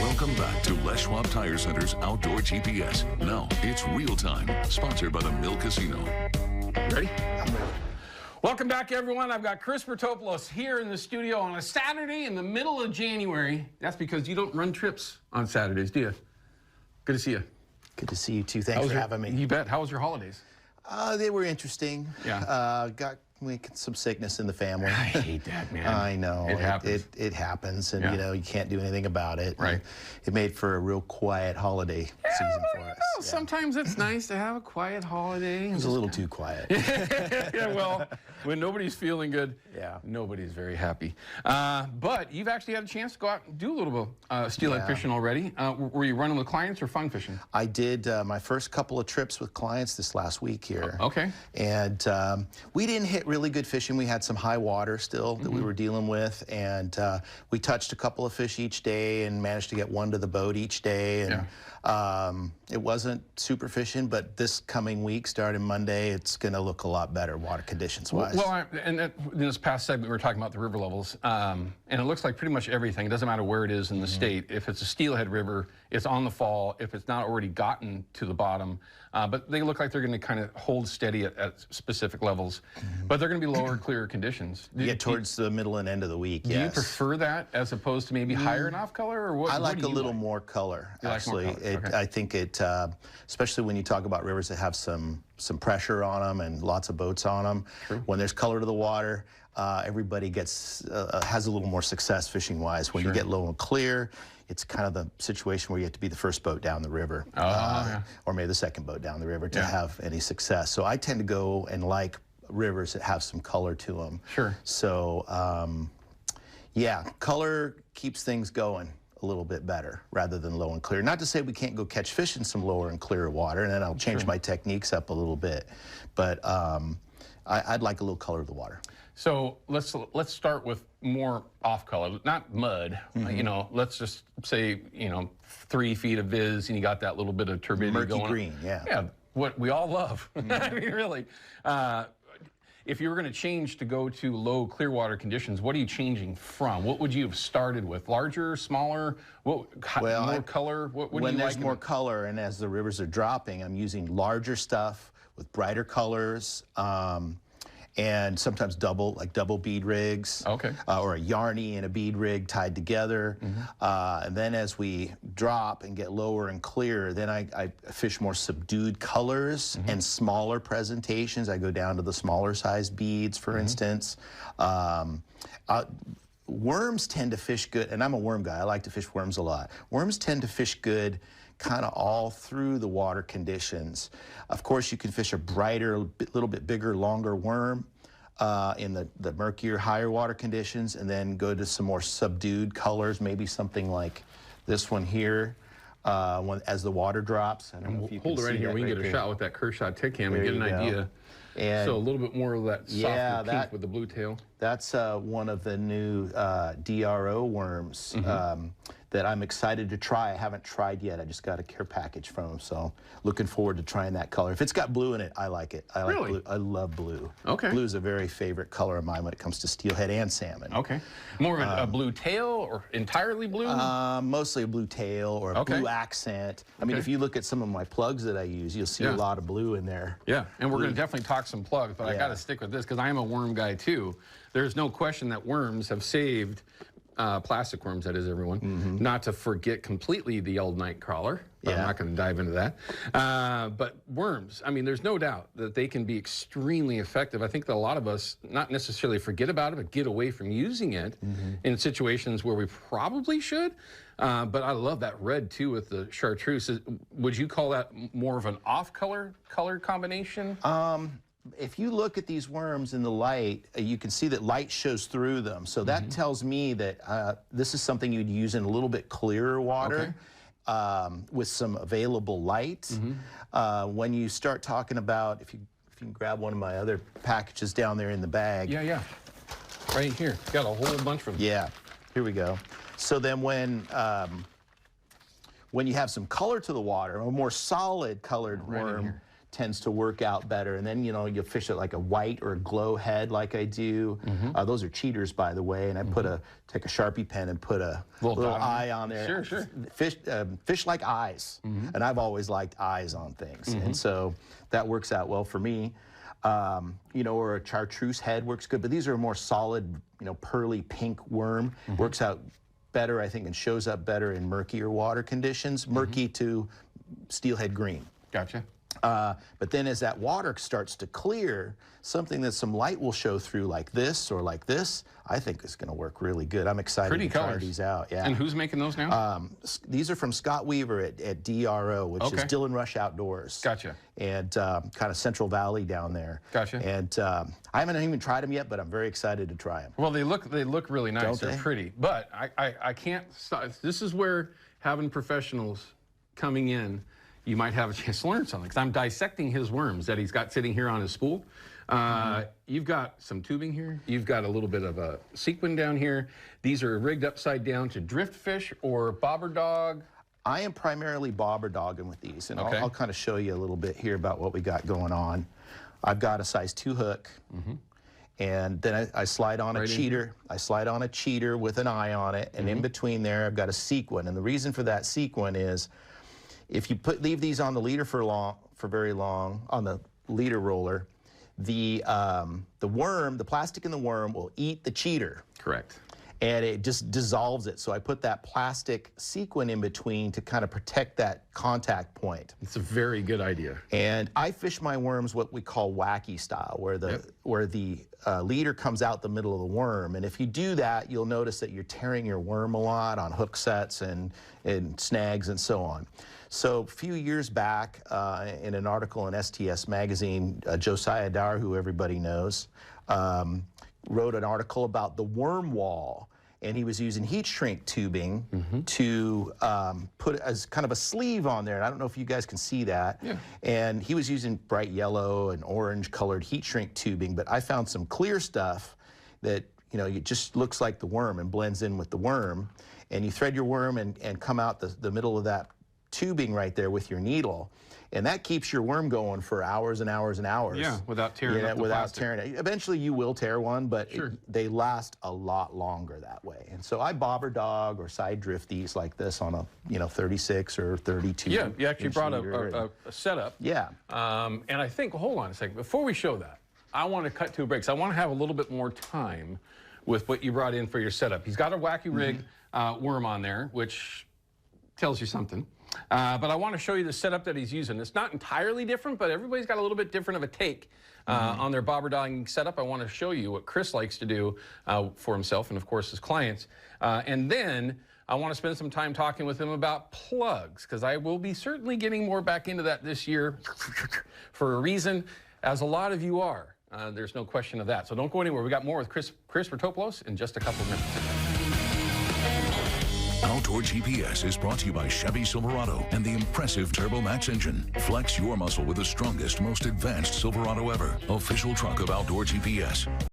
Welcome back to Les Schwab Tire Center's Outdoor GPS. Now it's real time, sponsored by the Mill Casino. Ready? I'm ready. Welcome back, everyone. I've got Chris Vertopoulos here in the studio on a Saturday in the middle of January. That's because you don't run trips on Saturdays, do you? Good to see you. Good to see you too. Thanks for having me. You bet. How was your holidays? They were interesting. Yeah. Got some sickness in the family. I hate that, man. I know. It happens. It happens, and Yeah. you know you can't do anything about it. Right. It made for a real quiet holiday season for us. Yeah. Sometimes it's nice to have a quiet holiday. It was a little too quiet. Yeah, well, when nobody's feeling good, Yeah. nobody's very happy. But you've actually had a chance to go out and do a little bit of steelhead Yeah. fishing already. Were you running with clients or fun fishing? I did my first couple of trips with clients this last week here. Okay. And we didn't hit really good fishing. We had some high water still that we were dealing with, and we touched a couple of fish each day and managed to get one to the boat each day. And it wasn't super fishing, but this coming week, starting Monday, it's going to look a lot better water conditions wise. Well, in this past segment, we were talking about the river levels, and it looks like pretty much everything. It doesn't matter where it is in the state. If it's a steelhead river, it's on the fall. If it's not already gotten to the bottom, but they look like they're going to kind of hold steady at specific levels. But they're going to be lower, clearer conditions. Towards the middle and end of the week. Do you prefer that as opposed to maybe higher and off color, or what? I like what a little more color. Actually, like more color. Okay. I think it, especially when you talk about rivers that have some pressure on them and lots of boats on them. True. When there's color to the water, everybody has a little more success fishing wise. When you get low and clear, it's kind of the situation where you have to be the first boat down the river, or maybe the second boat down the river to have any success. So I tend to go and like rivers that have some color to them. Sure. So yeah, color keeps things going a little bit better rather than low and clear. Not to say we can't go catch fish in some lower and clearer water, and then I'll change my techniques up a little bit. But I'd like a little color of the water. So let's start with more off color, not mud. You know, let's just say 3 feet of viz, and you got that little bit of turbidity Murky going. green, yeah. Yeah, what we all love. I mean, really. If you were going to change to go to low clear water conditions, what are you changing from? What would you have started with? Larger, smaller? More color? What do you like? When there's more color, and as the rivers are dropping, I'm using larger stuff with brighter colors. And sometimes double bead rigs, or a yarny and a bead rig tied together. And then as we drop and get lower and clearer, then I fish more subdued colors and smaller presentations. I go down to the smaller size beads, for instance. Worms tend to fish good, and I'm a worm guy. I like to fish worms a lot. Worms tend to fish good kind of all through the water conditions. Of course, you can fish a brighter, little bit bigger, longer worm in the murkier, higher water conditions, and then go to some more subdued colors, maybe something like this one here, as the water drops. I don't know if you hold it right here. We can get a shot with that Kershaw tick cam and get an idea. And so a little bit more of that softer pink with the blue tail. That's one of the new DRO worms that I'm excited to try. I haven't tried yet. I just got a care package from them, so looking forward to trying that color. If it's got blue in it, I like it. I like blue. I love blue. Okay. Blue is a very favorite color of mine when it comes to steelhead and salmon. Okay. More of a blue tail or entirely blue? Mostly a blue tail or a blue accent. I mean, if you look at some of my plugs that I use, you'll see a lot of blue in there. Yeah, and we're going to definitely talk some plugs, but I got to stick with this because I am a worm guy too. There's no question that worms have saved plastic worms, that is, everyone. Not to forget completely the old night crawler, but I'm not going to dive into that. But worms, I mean, there's no doubt that they can be extremely effective. I think that a lot of us not necessarily forget about it, but get away from using it in situations where we probably should. But I love that red, too, with the chartreuse. Would you call that more of an off-color combination? If you look at these worms in the light, you can see that light shows through them. So that tells me that this is something you'd use in a little bit clearer water with some available light. When you start talking about, if you can grab one of my other packages down there in the bag. Yeah. Right here. Got a whole bunch of them. Yeah. Here we go. So then when you have some color to the water, a more solid colored worm tends to work out better. And then, you know, you fish it like a white or a glow head like I do. Those are cheaters, by the way. And I take a Sharpie pen and put a little eye on there. Sure. Fish like eyes. And I've always liked eyes on things. And so that works out well for me. You know, or a chartreuse head works good. But these are a more solid, you know, pearly pink worm. Works out better, I think, and shows up better in murkier water conditions. Murky to steelhead green. Gotcha. But then as that water starts to clear, something that some light will show through like this or like this, I think is going to work really good. I'm excited to try these out. Yeah. And who's making those now? These are from Scott Weaver at DRO, which is Dillon Rush Outdoors. Gotcha. And kind of Central Valley down there. Gotcha. And I haven't even tried them yet, but I'm very excited to try them. Well, they look really nice. Don't They're they? pretty. But I can't stop. This is where having professionals coming in, you might have a chance to learn something, because I'm dissecting his worms that he's got sitting here on his spool. You've got some tubing here. You've got a little bit of a sequin down here. These are rigged upside down to drift fish or bobber dog. I am primarily bobber dogging with these, and I'll kind of show you a little bit here about what we got going on. I've got a size 2 hook, and then I slide on a cheater. I slide on a cheater with an eye on it, and in between there I've got a sequin. And the reason for that sequin is, if you leave these on the leader for very long, on the leader roller, the worm, the plastic in the worm will eat the cheater. Correct. And it just dissolves it. So I put that plastic sequin in between to kind of protect that contact point. It's a very good idea. And I fish my worms what we call wacky style, where the leader comes out the middle of the worm. And if you do that, you'll notice that you're tearing your worm a lot on hook sets and snags and so on. So a few years back, in an article in STS magazine, Josiah Dower, who everybody knows, wrote an article about the worm wall, and he was using heat shrink tubing to put as kind of a sleeve on there. And I don't know if you guys can see that. And he was using bright yellow and orange colored heat shrink tubing, but I found some clear stuff that, you know, it just looks like the worm and blends in with the worm. And you thread your worm and come out the middle of that tubing right there with your needle, and that keeps your worm going for hours and hours and hours. Yeah, without tearing up the plastic. Tearing it. Eventually you will tear one, but they last a lot longer that way. And so I bobber dog or side drift these like this on a 36 or 32. Yeah, you actually brought a setup. Yeah. And I think, hold on a second, before we show that, I want to cut to a break, because I want to have a little bit more time with what you brought in for your setup. He's got a wacky rig worm on there, which tells you something. But I want to show you the setup that he's using. It's not entirely different, but everybody's got a little bit different of a take on their bobber dogging setup. I want to show you what Chris likes to do for himself and, of course, his clients. And then I want to spend some time talking with him about plugs, because I will be certainly getting more back into that this year for a reason, as a lot of you are. There's no question of that. So don't go anywhere. We got more with Chris Vertopoulos in just a couple of minutes. Outdoor GPS is brought to you by Chevy Silverado and the impressive Turbo Max engine. Flex your muscle with the strongest, most advanced Silverado ever. Official truck of Outdoor GPS.